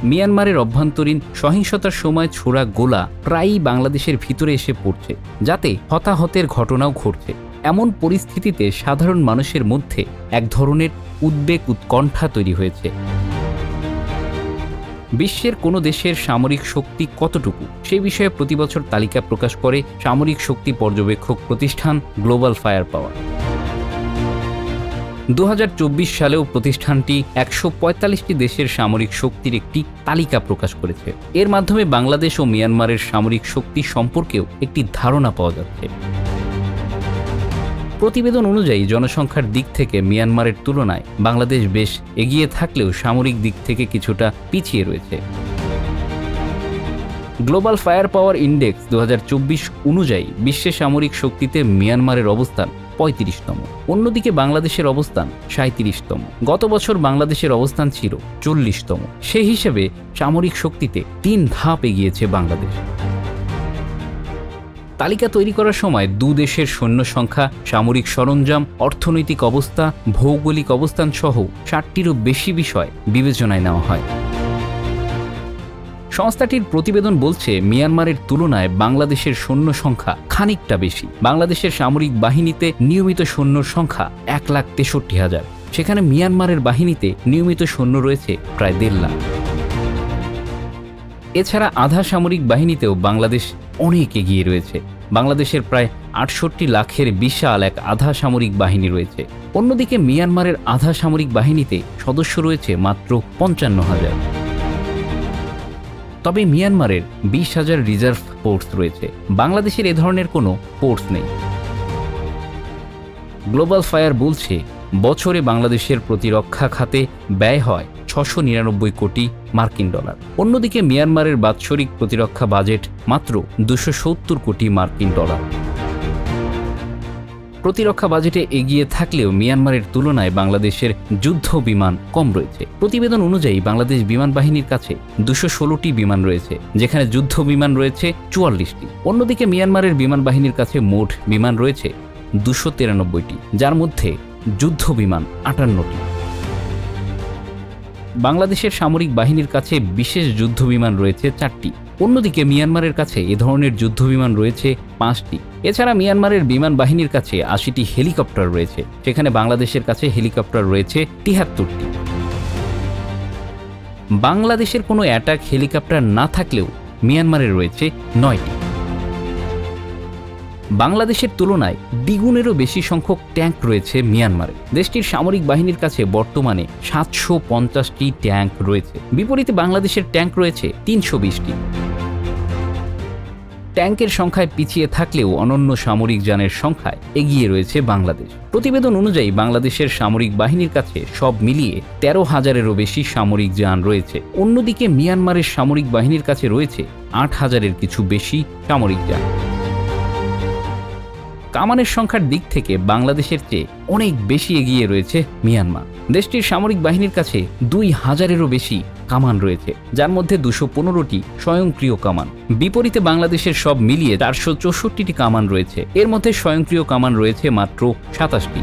মিয়ানমারের অভ্যন্তরীণ সহিংসতার সময় ছোড়া গোলা প্রায়ই বাংলাদেশের ভিতরে এসে পড়ছে, যাতে হতাহতের ঘটনাও ঘটছে। এমন পরিস্থিতিতে সাধারণ মানুষের মধ্যে এক ধরনের উদ্বেগ, উৎকণ্ঠা তৈরি হয়েছে। বিশ্বের কোনো দেশের সামরিক শক্তি কতটুকু সে বিষয়ে প্রতিবছর তালিকা প্রকাশ করে সামরিক শক্তি পর্যবেক্ষক প্রতিষ্ঠান গ্লোবাল ফায়ার পাওয়ার। 2024 সালেও প্রতিষ্ঠানটি 145টি দেশের সামরিক শক্তির একটি তালিকা প্রকাশ করেছে। এর মাধ্যমে বাংলাদেশ ও মিয়ানমারের সামরিক শক্তি সম্পর্কেও একটি ধারণা পাওয়া যাচ্ছে। প্রতিবেদন অনুযায়ী জনসংখ্যার দিক থেকে মিয়ানমারের তুলনায় বাংলাদেশ বেশ এগিয়ে থাকলেও সামরিক দিক থেকে কিছুটা পিছিয়ে রয়েছে। গ্লোবাল ফায়ার পাওয়ার ইন্ডেক্স 2024 অনুযায়ী বিশ্বের সামরিক শক্তিতে মিয়ানমারের অবস্থান 35তম, অন্যদিকে বাংলাদেশের অবস্থান 37তম। গত বছর বাংলাদেশের অবস্থান ছিল 40তম। সেই হিসেবে সামরিক শক্তিতে 3 ধাপ এগিয়েছে বাংলাদেশ। তালিকা তৈরি করার সময় দু দেশের সৈন্য সংখ্যা, সামরিক সরঞ্জাম, অর্থনৈতিক অবস্থা, ভৌগোলিক অবস্থান সহ 60টিরও বেশি বিষয় বিবেচনায় নেওয়া হয়। সংস্থাটির প্রতিবেদন বলছে, মিয়ানমারের তুলনায় বাংলাদেশের সৈন্য সংখ্যা খানিকটা বেশি। বাংলাদেশের সামরিক বাহিনীতে নিয়মিত সৈন্যর সংখ্যা 1,63,000, সেখানে মিয়ানমারের বাহিনীতে নিয়মিত সৈন্য রয়েছে প্রায় 1.5 লাখ। এছাড়া আধা সামরিক বাহিনীতেও বাংলাদেশ অনেক এগিয়ে রয়েছে। বাংলাদেশের প্রায় 68 লাখের বিশাল এক আধা সামরিক বাহিনী রয়েছে। অন্যদিকে মিয়ানমারের আধা সামরিক বাহিনীতে সদস্য রয়েছে মাত্র 55,000। তবে মিয়ানমারের 20,000 রিজার্ভ ফোর্স রয়েছে। বাংলাদেশের এ ধরনের কোনো ফোর্স নেই। গ্লোবাল ফায়ার বলছে, বছরে বাংলাদেশের প্রতিরক্ষা খাতে ব্যয় হয় 699 কোটি মার্কিন ডলার। অন্যদিকে মিয়ানমারের বাৎসরিক প্রতিরক্ষা বাজেট মাত্র 270 কোটি মার্কিন ডলার। প্রতিরক্ষা বাজেটে এগিয়ে থাকলেও মিয়ানমারের তুলনায় বাংলাদেশের যুদ্ধ বিমান কম রয়েছে। প্রতিবেদন অনুযায়ী বাংলাদেশ বিমান বাহিনীর কাছে 216টি বিমান রয়েছে, যেখানে যুদ্ধ বিমান রয়েছে 44টি। অন্যদিকে মিয়ানমারের বিমান বাহিনীর কাছে মোট বিমান রয়েছে 293টি, যার মধ্যে যুদ্ধ বিমান 58টি। বাংলাদেশের সামরিক বাহিনীর কাছে বিশেষ যুদ্ধ বিমান রয়েছে 4টি। অন্যদিকে মিয়ানমারের কাছে এ ধরনের যুদ্ধ বিমান রয়েছে 5টি। এছাড়া মিয়ানমারের বিমান বাহিনীর কাছে 80টি হেলিকপ্টার রয়েছে, সেখানে বাংলাদেশের কাছে হেলিকপ্টার রয়েছে 73টি। বাংলাদেশের কোনো অ্যাটাক হেলিকপ্টার না থাকলেও মিয়ানমারের রয়েছে 9টি। বাংলাদেশের তুলনায় দ্বিগুণেরও বেশি সংখ্যক ট্যাঙ্ক রয়েছে মিয়ানমারে। দেশটির সামরিক বাহিনীর কাছে বর্তমানে 750টি ট্যাঙ্ক রয়েছে। বিপরীতে বাংলাদেশের ট্যাঙ্ক রয়েছে 320টি। ট্যাঙ্কের সংখ্যায় পিছিয়ে থাকলেও অনন্য সামরিক যানের সংখ্যায় এগিয়ে রয়েছে বাংলাদেশ। প্রতিবেদন অনুযায়ী বাংলাদেশের সামরিক বাহিনীর কাছে সব মিলিয়ে 13,000-এরও বেশি সামরিক যান রয়েছে। অন্যদিকে মিয়ানমারের সামরিক বাহিনীর কাছে রয়েছে 8,000-এর কিছু বেশি সামরিক যান। কামানের সংখ্যার দিক থেকে বাংলাদেশের চেয়ে অনেক বেশি এগিয়ে রয়েছে মিয়ানমার। দেশটির সামরিক বাহিনীর কাছে 2,000-এরও বেশি কামান রয়েছে, যার মধ্যে 215টি স্বয়ংক্রিয় কামান। বিপরীতে বাংলাদেশের সব মিলিয়ে 464টি কামান রয়েছে, এর মধ্যে স্বয়ংক্রিয় কামান রয়েছে মাত্র 27টি।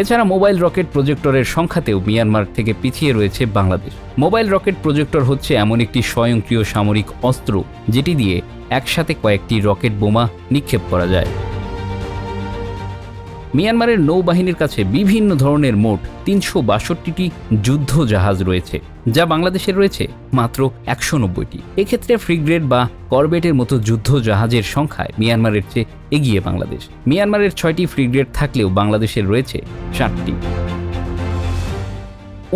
এছাড়া মোবাইল রকেট প্রজেক্টরের সংখ্যাতেও মিয়ানমার থেকে পিছিয়ে রয়েছে বাংলাদেশ। মোবাইল রকেট প্রজেক্টর হচ্ছে এমন একটি স্বয়ংক্রিয় সামরিক অস্ত্র যেটি দিয়ে একসাথে কয়েকটি রকেট বোমা নিক্ষেপ করা যায়। মিয়ানমারের নৌবাহিনীর কাছে বিভিন্ন ধরনের মোট 362টি যুদ্ধ জাহাজ রয়েছে, যা বাংলাদেশের রয়েছে মাত্র 190টি। এক্ষেত্রে ফ্রিগেট বা করবেটের মতো যুদ্ধ জাহাজের সংখ্যায় মিয়ানমারের চেয়ে এগিয়ে বাংলাদেশ। মিয়ানমারের 6টি ফ্রিগেট থাকলেও বাংলাদেশের রয়েছে 7টি।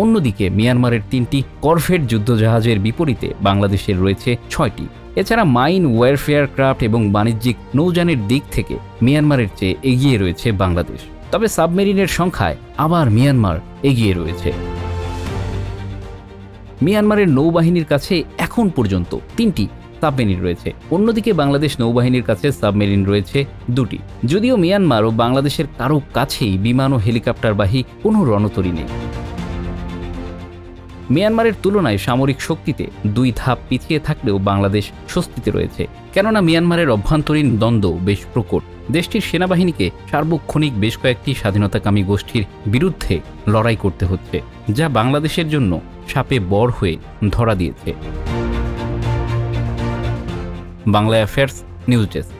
অন্যদিকে মিয়ানমারের 3টি করভেট যুদ্ধজাহাজের বিপরীতে বাংলাদেশের রয়েছে 6টি। এছাড়া মাইন ওয়ারফেয়ার ক্রাফট এবং বাণিজ্যিক নৌযানের দিক থেকে মিয়ানমারের চেয়ে এগিয়ে রয়েছে বাংলাদেশ। তবে সাবমেরিনের সংখ্যায় আবার মিয়ানমার এগিয়ে রয়েছে। মিয়ানমারের নৌবাহিনীর কাছে এখন পর্যন্ত 3টি সাবমেরিন রয়েছে। অন্যদিকে বাংলাদেশ নৌবাহিনীর কাছে সাবমেরিন রয়েছে 2টি। যদিও মিয়ানমার ও বাংলাদেশের কারো কাছেই বিমান ও হেলিকপ্টারবাহী কোনো রণতরী নেই। মিয়ানমারের তুলনায় সামরিক শক্তিতে 2 ধাপ পিছিয়ে থাকলেও বাংলাদেশ স্বস্তিতে রয়েছে, কেননা মিয়ানমারের অভ্যন্তরীণ দ্বন্দ্ব বেশ প্রকট। দেশটির সেনাবাহিনীকে সার্বক্ষণিক বেশ কয়েকটি স্বাধীনতাকামী গোষ্ঠীর বিরুদ্ধে লড়াই করতে হচ্ছে, যা বাংলাদেশের জন্য সাপে বর হয়ে ধরা দিয়েছে। Bangla affairs news desk.